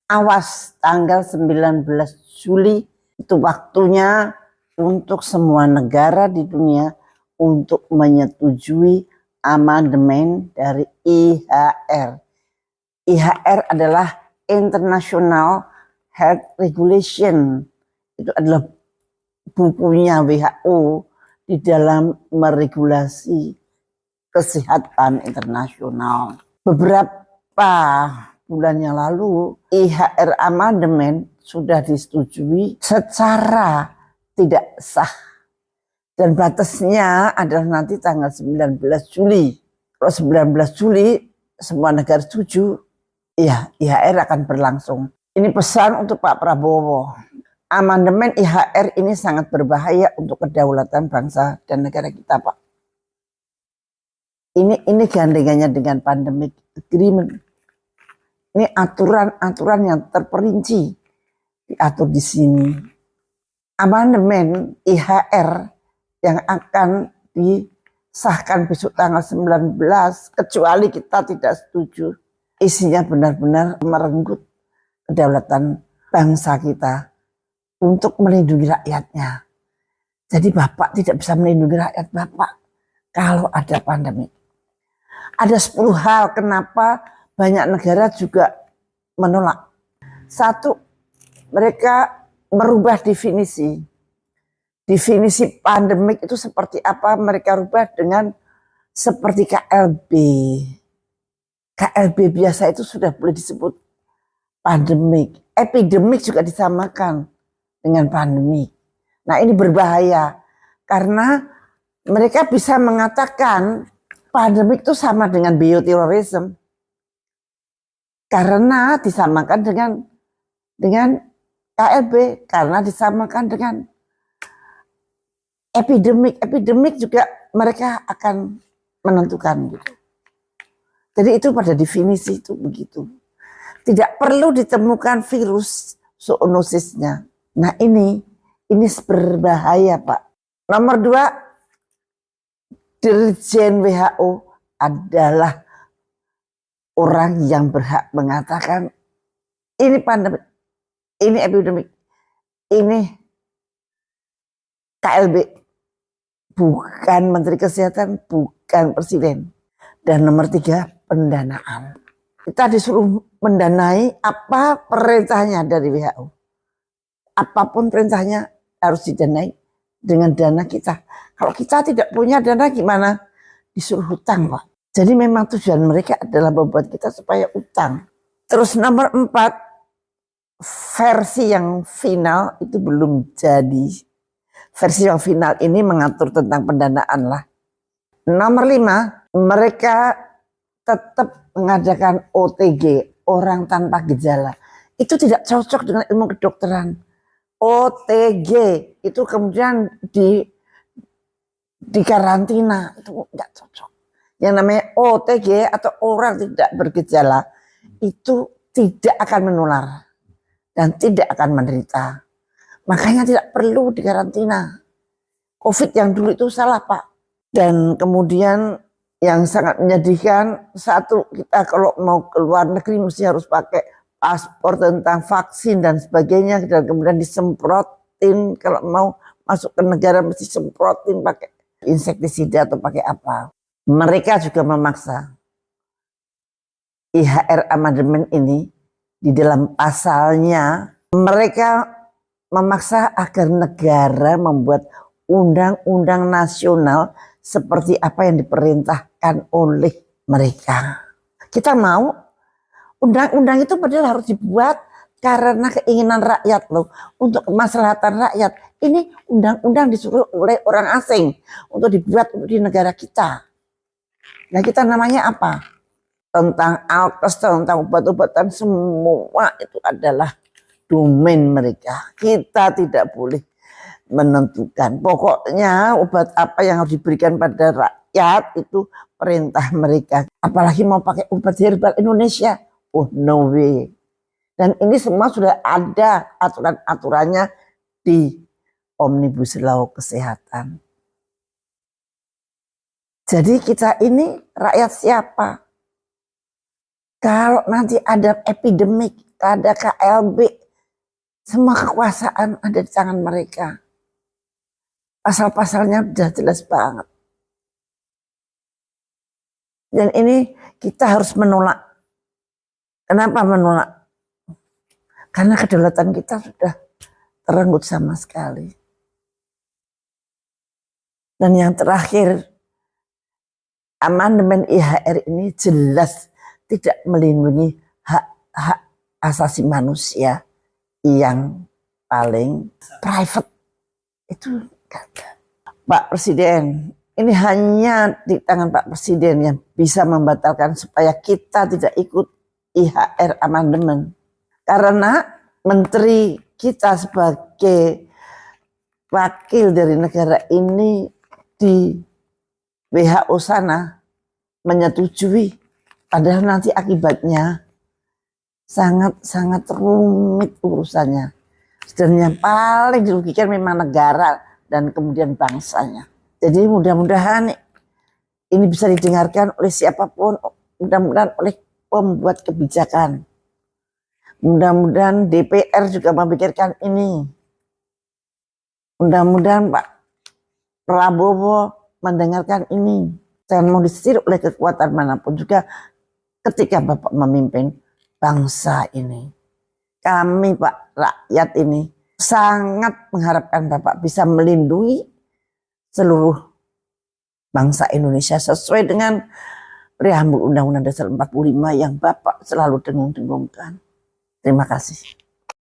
Awas, tanggal 19 Juli itu waktunya untuk semua negara di dunia untuk menyetujui amandemen dari IHR. IHR adalah International Health Regulation. Itu adalah bukunya WHO di dalam meregulasi kesehatan internasional. Beberapa bulan yang lalu IHR amandemen sudah disetujui secara tidak sah dan batasnya adalah nanti tanggal 19 Juli. Kalau 19 Juli semua negara setuju, ya IHR akan berlangsung. Ini pesan untuk Pak Prabowo. Amandemen IHR ini sangat berbahaya untuk kedaulatan bangsa dan negara kita, Pak. Ini gandengannya dengan pandemic agreement. Ini aturan-aturan yang terperinci diatur di sini. Amandemen IHR yang akan disahkan besok tanggal 19, kecuali kita tidak setuju, isinya benar-benar merenggut kedaulatan bangsa kita untuk melindungi rakyatnya. Jadi Bapak tidak bisa melindungi rakyat Bapak kalau ada pandemi. Ada 10 hal kenapa banyak negara juga menolak. Satu, mereka merubah definisi. Definisi pandemik itu seperti apa, mereka rubah dengan seperti KLB. KLB biasa itu sudah boleh disebut pandemik. Epidemik juga disamakan dengan pandemik. Nah, ini berbahaya karena mereka bisa mengatakan pandemik itu sama dengan bioterorisme karena disamakan dengan KLB, karena disamakan dengan epidemik. Epidemik juga mereka akan menentukan gitu. Jadi itu pada definisi itu begitu. Tidak perlu ditemukan virus zoonosisnya. Nah ini berbahaya, Pak. Nomor 2, Dirjen WHO adalah orang yang berhak mengatakan ini pandemi, ini epidemik, ini KLB, bukan Menteri Kesehatan, bukan Presiden. Dan nomor 3, pendanaan. Kita disuruh mendanai apa perintahnya dari WHO. Apapun perintahnya harus didanai dengan dana kita. Kalau kita tidak punya dana gimana? Disuruh hutang, Pak. Jadi memang tujuan mereka adalah membuat kita supaya utang. Terus nomor 4, versi yang final itu belum jadi. Versi yang final ini mengatur tentang pendanaan lah. Nomor 5, mereka tetap mengadakan OTG, orang tanpa gejala. Itu tidak cocok dengan ilmu kedokteran. OTG itu kemudian di karantina, itu tidak cocok. Yang namanya OTG atau orang tidak bergejala itu tidak akan menular dan tidak akan menderita. Makanya tidak perlu dikarantina. COVID yang dulu itu salah, Pak. Dan kemudian yang sangat menyedihkan, satu, kita kalau mau ke luar negeri mesti harus pakai paspor tentang vaksin dan sebagainya, dan kemudian disemprotin. Kalau mau masuk ke negara mesti semprotin pakai insektisida atau pakai apa. Mereka juga memaksa. IHR amandemen ini di dalam pasalnya mereka memaksa agar negara membuat undang-undang nasional seperti apa yang diperintahkan oleh mereka. Kita mau undang-undang itu padahal harus dibuat karena keinginan rakyat loh, untuk kemaslahatan rakyat. Ini undang-undang disuruh oleh orang asing untuk dibuat di negara kita. Nah kita namanya apa? Tentang alkes, tentang obat-obatan, semua itu adalah domain mereka. Kita tidak boleh menentukan. Pokoknya obat apa yang harus diberikan pada rakyat itu perintah mereka. Apalagi mau pakai obat herbal Indonesia. Oh no way. Dan ini semua sudah ada aturan-aturannya di Omnibus Law Kesehatan. Jadi kita ini rakyat siapa? Kalau nanti ada epidemik, ada KLB, semua kekuasaan ada di tangan mereka. Pasal-pasalnya sudah jelas banget. Dan ini kita harus menolak. Kenapa menolak? Karena kedaulatan kita sudah terenggut sama sekali. Dan yang terakhir, amandemen IHR ini jelas tidak melindungi hak-hak asasi manusia yang paling private. Itu Pak Presiden, ini hanya di tangan Pak Presiden yang bisa membatalkan supaya kita tidak ikut IHR amandemen. Karena menteri kita sebagai wakil dari negara ini di WHO sana menyetujui, padahal nanti akibatnya sangat-sangat rumit urusannya. Dan yang paling dirugikan memang negara dan kemudian bangsanya. Jadi mudah-mudahan ini bisa didengarkan oleh siapapun, mudah-mudahan oleh pembuat kebijakan. Mudah-mudahan DPR juga memikirkan ini. Mudah-mudahan Pak Prabowo mendengarkan ini. Jangan mau disetir oleh kekuatan manapun juga ketika Bapak memimpin bangsa ini. Kami Pak rakyat ini sangat mengharapkan Bapak bisa melindungi seluruh bangsa Indonesia sesuai dengan preambul Undang-Undang Dasar 45 yang Bapak selalu dengung-dengungkan. Terima kasih.